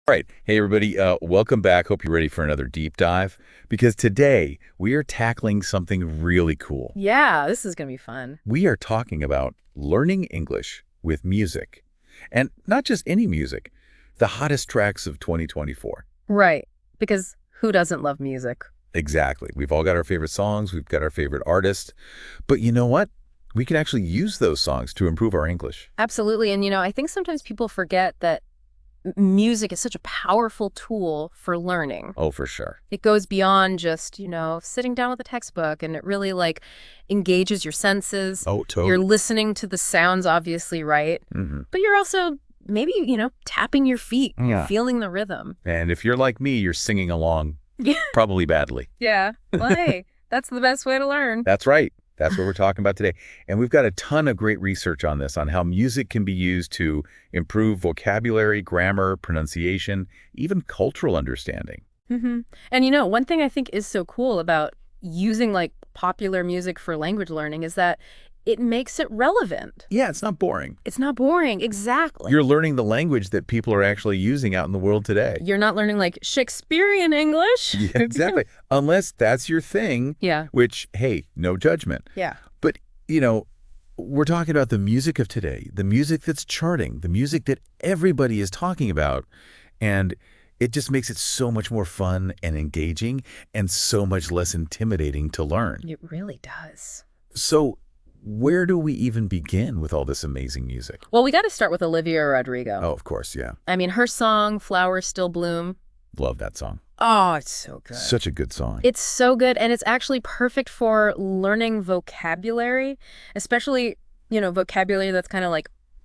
All right. Hey, everybody. Welcome back. Hope you're ready for another deep dive because today we are tackling something really cool. Yeah, this is going to be fun. We are talking about learning English with music, and not just any music, the hottest tracks of 2024. Right. Because who doesn't love music? Exactly. We've all got our favorite songs. We've got our favorite artists. But you know what? We can actually use those songs to improve our English. Absolutely. And, I think sometimes people forget that music is such a powerful tool for learning. Oh, for sure. It goes beyond just, sitting down with a textbook, and it really engages your senses. Oh, totally. You're listening to the sounds, obviously, right? But you're also maybe, tapping your feet, feeling the rhythm. And if you're like me, you're singing along, Yeah. probably badly. Yeah. Well, hey, that's the best way to learn. That's right. That's what we're talking about today. And we've got a ton of great research on this, on how music can be used to improve vocabulary, grammar, pronunciation, even cultural understanding. And one thing I think is so cool about using popular music for language learning is that it makes it relevant. Yeah, it's not boring. It's not boring. Exactly. You're learning the language that people are actually using out in the world today. You're not learning Shakespearean English. Yeah, exactly. Unless that's your thing. Yeah. Which, hey, no judgment. Yeah. But, we're talking about the music of today, the music that's charting, the music that everybody is talking about. And it just makes it so much more fun and engaging and so much less intimidating to learn. It really does. So where do we even begin with all this amazing music? Well, we got to start with Olivia Rodrigo. Oh, of course, yeah. I mean, her song, Flowers Still Bloom. Love that song. Oh, it's so good. Such a good song. It's so good, and it's actually perfect for learning vocabulary, especially, vocabulary that's kind of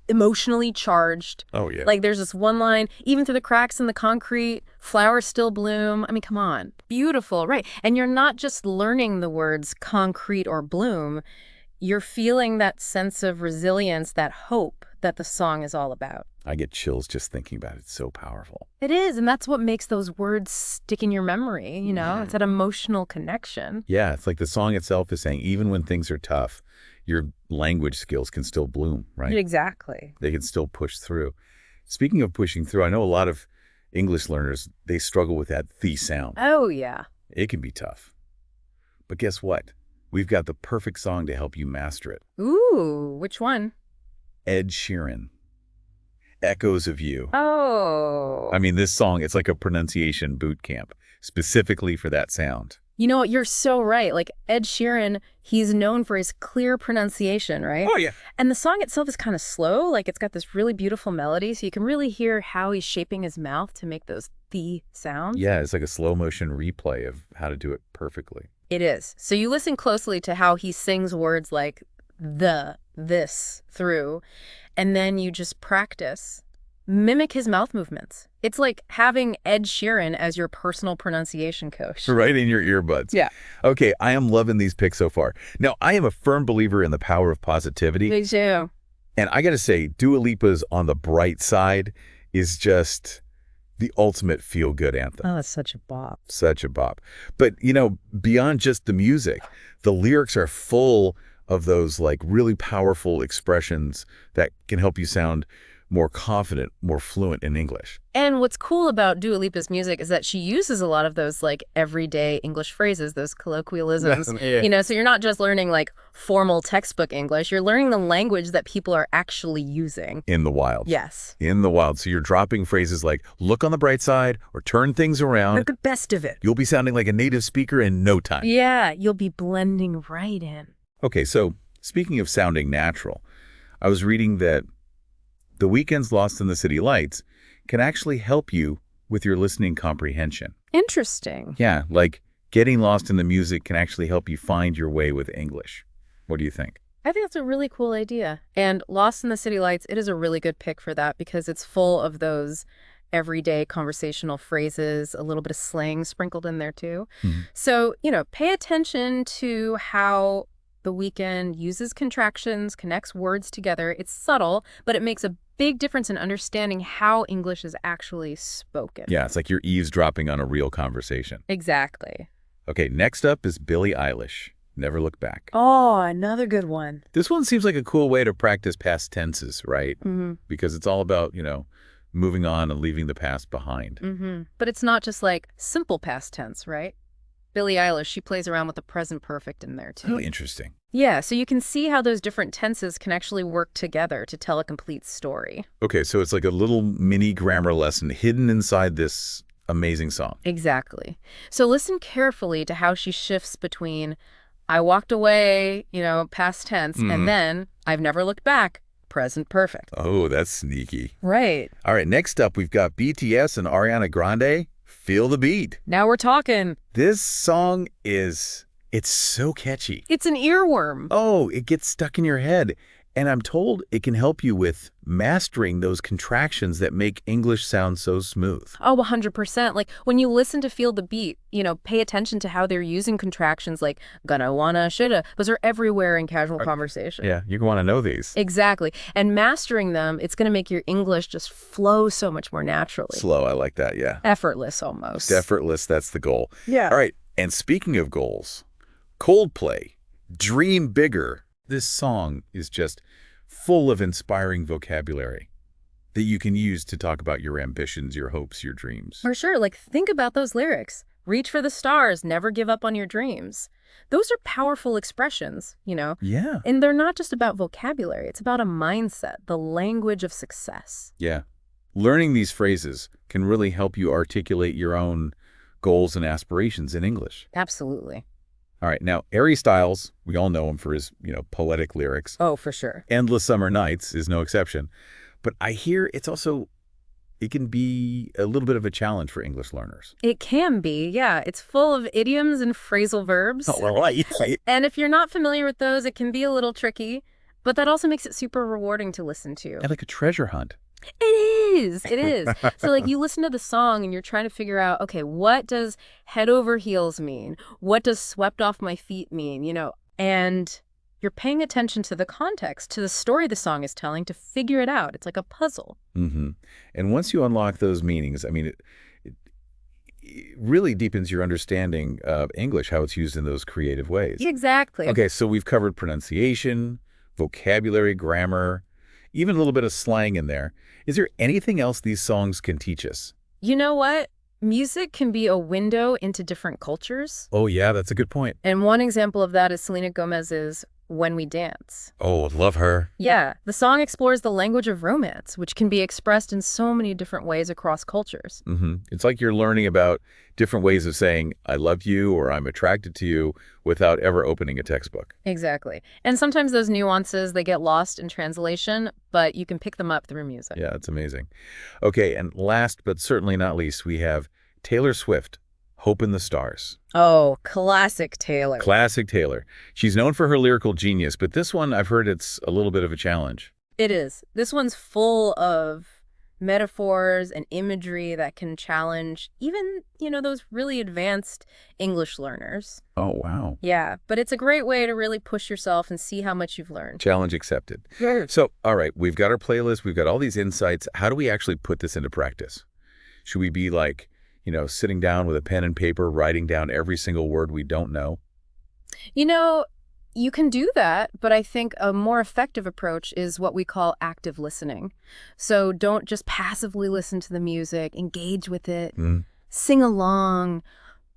emotionally charged. Oh, yeah. There's this one line, even through the cracks in the concrete, flowers still bloom. I mean, come on. Beautiful, right? And you're not just learning the words concrete or bloom. You're feeling that sense of resilience, that hope that the song is all about. I get chills just thinking about it. It's so powerful. It is, and that's what makes those words stick in your memory, It's that emotional connection. Yeah, it's like the song itself is saying, even when things are tough, your language skills can still bloom, right? Exactly. They can still push through. Speaking of pushing through, I know a lot of English learners, they struggle with that "the" sound. Oh, yeah. It can be tough. But guess what? We've got the perfect song to help you master it. Ooh, which one? Ed Sheeran, Echoes of You. Oh. I mean, this song, it's like a pronunciation boot camp, specifically for that sound. You know what? You're so right. Ed Sheeran, he's known for his clear pronunciation, right? Oh, yeah. And the song itself is kind of slow. It's got this really beautiful melody, so you can really hear how he's shaping his mouth to make those "the" sounds. Yeah, it's like a slow motion replay of how to do it perfectly. It is. So you listen closely to how he sings words like the, this through, and then you just practice. Mimic his mouth movements. It's like having Ed Sheeran as your personal pronunciation coach. Right in your earbuds. Yeah. Okay, I am loving these picks so far. Now, I am a firm believer in the power of positivity. Me too. And I got to say, Dua Lipa's On the Bright Side is just the ultimate feel-good anthem. Oh, that's such a bop. Such a bop. But, beyond just the music, the lyrics are full of those really powerful expressions that can help you sound more confident, more fluent in English. And what's cool about Dua Lipa's music is that she uses a lot of those everyday English phrases, those colloquialisms. Yeah. So you're not just learning formal textbook English, you're learning the language that people are actually using. In the wild. Yes. In the wild. So you're dropping phrases like look on the bright side or turn things around. Make the best of it. You'll be sounding like a native speaker in no time. Yeah, you'll be blending right in. Okay, so speaking of sounding natural, I was reading that The Weeknd's Lost in the City Lights can actually help you with your listening comprehension. Interesting. Yeah, getting lost in the music can actually help you find your way with English. What do you think? I think that's a really cool idea. And Lost in the City Lights, it is a really good pick for that because it's full of those everyday conversational phrases, a little bit of slang sprinkled in there too. So, pay attention to how The Weeknd uses contractions, connects words together. It's subtle, but it makes a big difference in understanding how English is actually spoken. Yeah, it's like you're eavesdropping on a real conversation. Exactly. Okay, next up is Billie Eilish, Never Look Back. Oh, another good one. This one seems like a cool way to practice past tenses, right? Mm-hmm. Because it's all about, moving on and leaving the past behind. But it's not just like simple past tense, right? Billie Eilish, she plays around with the present perfect in there too. Oh, interesting. Yeah, so you can see how those different tenses can actually work together to tell a complete story. Okay, so it's like a little mini grammar lesson hidden inside this amazing song. Exactly. So listen carefully to how she shifts between I walked away, past tense, and then I've never looked back, present perfect. Oh, that's sneaky. Right. All right, next up, we've got BTS and Ariana Grande, Feel the Beat. Now we're talking. This song it's so catchy. It's an earworm. Oh, it gets stuck in your head. And I'm told it can help you with mastering those contractions that make English sound so smooth. Oh, 100%. Like when you listen to Feel the Beat, pay attention to how they're using contractions like gonna, wanna, shoulda. Those are everywhere in casual conversation. Yeah, you want to know these. Exactly. And mastering them, it's going to make your English just flow so much more naturally. Slow, I like that, yeah. Effortless almost. Effortless, that's the goal. Yeah. All right, and speaking of goals, Coldplay, Dream Bigger. This song is just full of inspiring vocabulary that you can use to talk about your ambitions, your hopes, your dreams. For sure. Like, think about those lyrics. Reach for the stars, never give up on your dreams. Those are powerful expressions, Yeah. And they're not just about vocabulary. It's about a mindset, the language of success. Yeah. Learning these phrases can really help you articulate your own goals and aspirations in English. Absolutely. All right. Now, Harry Styles, we all know him for his, poetic lyrics. Oh, for sure. Endless Summer Nights is no exception. But I hear it can be a little bit of a challenge for English learners. It can be, yeah. It's full of idioms and phrasal verbs. Oh, right. And if you're not familiar with those, it can be a little tricky. But that also makes it super rewarding to listen to. And like a treasure hunt. It is. It is. So like you listen to the song and you're trying to figure out, okay, what does head over heels mean? What does swept off my feet mean? And you're paying attention to the context, to the story the song is telling to figure it out. It's like a puzzle. And once you unlock those meanings, I mean, it really deepens your understanding of English, how it's used in those creative ways. Exactly. Okay, so we've covered pronunciation, vocabulary, grammar, even a little bit of slang in there. Is there anything else these songs can teach us? You know what? Music can be a window into different cultures. Oh, yeah, that's a good point. And one example of that is Selena Gomez's When We Dance. Oh, love her. Yeah, the song explores the language of romance, which can be expressed in so many different ways across cultures. It's like you're learning about different ways of saying, I love you or I'm attracted to you without ever opening a textbook. Exactly. And sometimes those nuances, they get lost in translation, but you can pick them up through music. Yeah, it's amazing. Okay, and last but certainly not least, we have Taylor Swift, Hope in the Stars. Oh, classic Taylor. Classic Taylor. She's known for her lyrical genius, but this one, I've heard it's a little bit of a challenge. It is. This one's full of metaphors and imagery that can challenge even, those really advanced English learners. Oh, wow. Yeah, but it's a great way to really push yourself and see how much you've learned. Challenge accepted. Sure. So, all right, we've got our playlist, we've got all these insights. How do we actually put this into practice? Should we be like, sitting down with a pen and paper, writing down every single word we don't know? You can do that, but I think a more effective approach is what we call active listening. So don't just passively listen to the music, engage with it, sing along,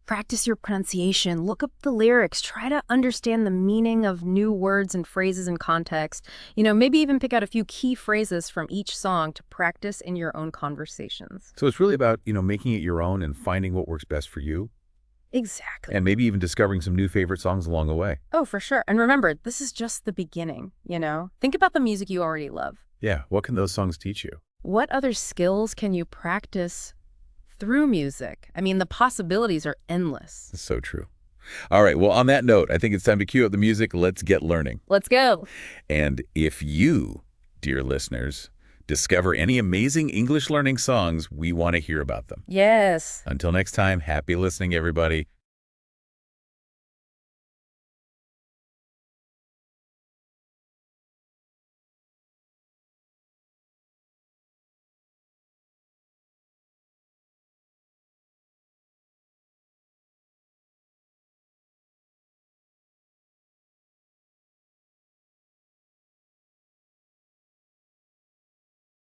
practice your pronunciation, look up the lyrics, try to understand the meaning of new words and phrases in context. Maybe even pick out a few key phrases from each song to practice in your own conversations. So it's really about, making it your own and finding what works best for you. Exactly. And maybe even discovering some new favorite songs along the way. Oh, for sure. And remember, this is just the beginning, Think about the music you already love. Yeah. What can those songs teach you? What other skills can you practice through music? I mean, the possibilities are endless. That's so true. All right. Well, on that note, I think it's time to cue up the music. Let's get learning. Let's go. And if you, dear listeners, discover any amazing English learning songs, we want to hear about them. Yes. Until next time, happy listening, everybody.